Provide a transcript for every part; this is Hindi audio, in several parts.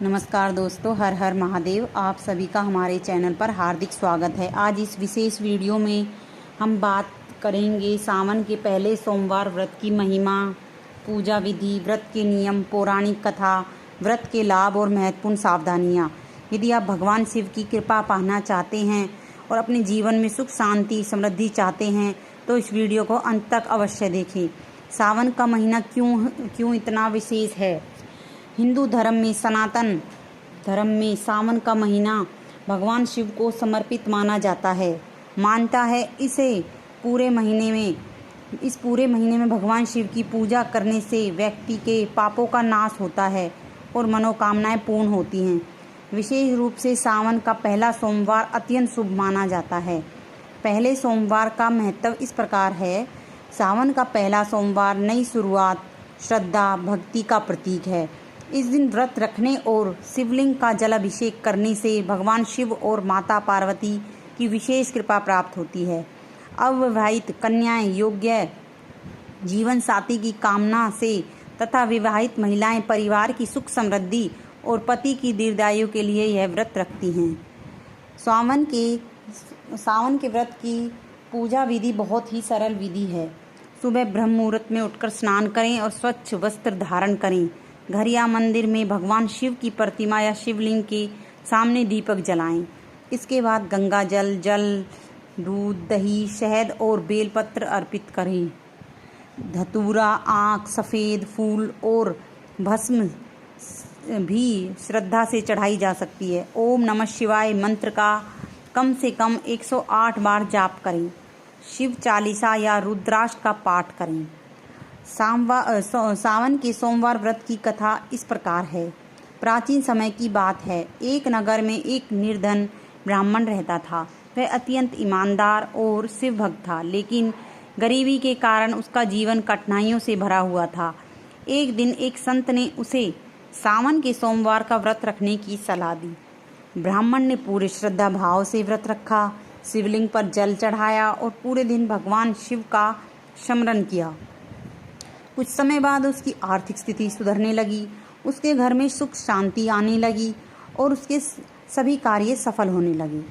नमस्कार दोस्तों, हर हर महादेव। आप सभी का हमारे चैनल पर हार्दिक स्वागत है। आज इस विशेष वीडियो में हम बात करेंगे सावन के पहले सोमवार व्रत की महिमा, पूजा विधि, व्रत के नियम, पौराणिक कथा, व्रत के लाभ और महत्वपूर्ण सावधानियाँ। यदि आप भगवान शिव की कृपा पाना चाहते हैं और अपने जीवन में सुख शांति समृद्धि चाहते हैं तो इस वीडियो को अंत तक अवश्य देखें। सावन का महीना क्यों इतना विशेष है? हिंदू धर्म में, सनातन धर्म में सावन का महीना भगवान शिव को समर्पित माना जाता है। मानता है इस पूरे महीने में भगवान शिव की पूजा करने से व्यक्ति के पापों का नाश होता है और मनोकामनाएं पूर्ण होती हैं। विशेष रूप से सावन का पहला सोमवार अत्यंत शुभ माना जाता है। पहले सोमवार का महत्व इस प्रकार है। सावन का पहला सोमवार नई शुरुआत, श्रद्धा, भक्ति का प्रतीक है। इस दिन व्रत रखने और शिवलिंग का जलाभिषेक करने से भगवान शिव और माता पार्वती की विशेष कृपा प्राप्त होती है। अविवाहित कन्याएं योग्य जीवन साथी की कामना से तथा विवाहित महिलाएं परिवार की सुख समृद्धि और पति की दीर्घायु के लिए यह व्रत रखती हैं। सावन के व्रत की पूजा विधि बहुत ही सरल विधि है। सुबह ब्रह्म मुहूर्त में उठकर स्नान करें और स्वच्छ वस्त्र धारण करें। घर या मंदिर में भगवान शिव की प्रतिमा या शिवलिंग के सामने दीपक जलाएं। इसके बाद गंगा जल, दूध, दही, शहद और बेलपत्र अर्पित करें। धतूरा, आँख, सफ़ेद फूल और भस्म भी श्रद्धा से चढ़ाई जा सकती है। ओम नमः शिवाय मंत्र का कम से कम 108 बार जाप करें। शिव चालीसा या रुद्राष्ट का पाठ करें। सावन के सोमवार व्रत की कथा इस प्रकार है। प्राचीन समय की बात है। एक नगर में एक निर्धन ब्राह्मण रहता था। वह अत्यंत ईमानदार और शिव भक्त था, लेकिन गरीबी के कारण उसका जीवन कठिनाइयों से भरा हुआ था। एक दिन एक संत ने उसे सावन के सोमवार का व्रत रखने की सलाह दी। ब्राह्मण ने पूरे श्रद्धा भाव से व्रत रखा, शिवलिंग पर जल चढ़ाया और पूरे दिन भगवान शिव का स्मरण किया। कुछ समय बाद उसकी आर्थिक स्थिति सुधरने लगी, उसके घर में सुख शांति आने लगी और उसके सभी कार्य सफल होने लगे।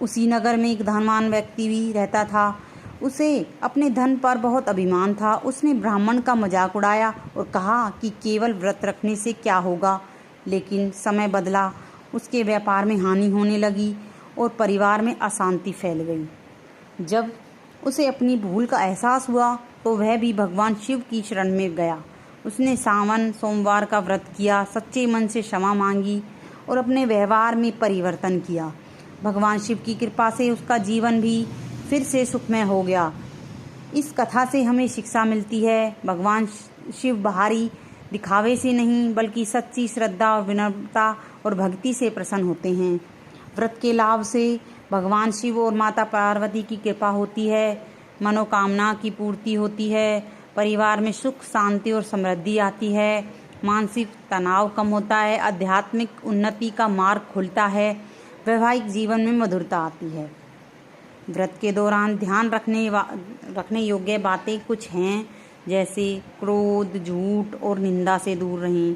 उसी नगर में एक धनवान व्यक्ति भी रहता था। उसे अपने धन पर बहुत अभिमान था। उसने ब्राह्मण का मजाक उड़ाया और कहा कि केवल व्रत रखने से क्या होगा। लेकिन समय बदला, उसके व्यापार में हानि होने लगी और परिवार में अशांति फैल गई। जब उसे अपनी भूल का एहसास हुआ तो वह भी भगवान शिव की शरण में गया। उसने सावन सोमवार का व्रत किया, सच्चे मन से क्षमा मांगी और अपने व्यवहार में परिवर्तन किया। भगवान शिव की कृपा से उसका जीवन भी फिर से सुखमय हो गया। इस कथा से हमें शिक्षा मिलती है। भगवान शिव बाहरी दिखावे से नहीं बल्कि सच्ची श्रद्धा और विनम्रता और भक्ति से प्रसन्न होते हैं। व्रत के लाभ से भगवान शिव और माता पार्वती की कृपा होती है, मनोकामना की पूर्ति होती है, परिवार में सुख शांति और समृद्धि आती है, मानसिक तनाव कम होता है, आध्यात्मिक उन्नति का मार्ग खुलता है, वैवाहिक जीवन में मधुरता आती है। व्रत के दौरान ध्यान रखने योग्य बातें कुछ हैं, जैसे क्रोध, झूठ और निंदा से दूर रहें,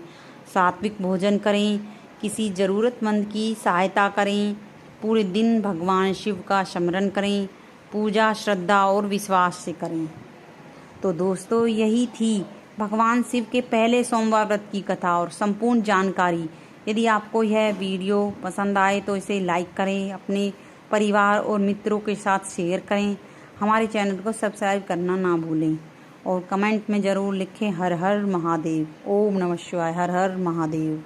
सात्विक भोजन करें, किसी ज़रूरतमंद की सहायता करें, पूरे दिन भगवान शिव का स्मरण करें, पूजा श्रद्धा और विश्वास से करें। तो दोस्तों, यही थी भगवान शिव के पहले सोमवार व्रत की कथा और संपूर्ण जानकारी। यदि आपको यह वीडियो पसंद आए तो इसे लाइक करें, अपने परिवार और मित्रों के साथ शेयर करें। हमारे चैनल को सब्सक्राइब करना ना भूलें और कमेंट में ज़रूर लिखें हर हर महादेव। ओम नमः शिवाय। हर हर महादेव।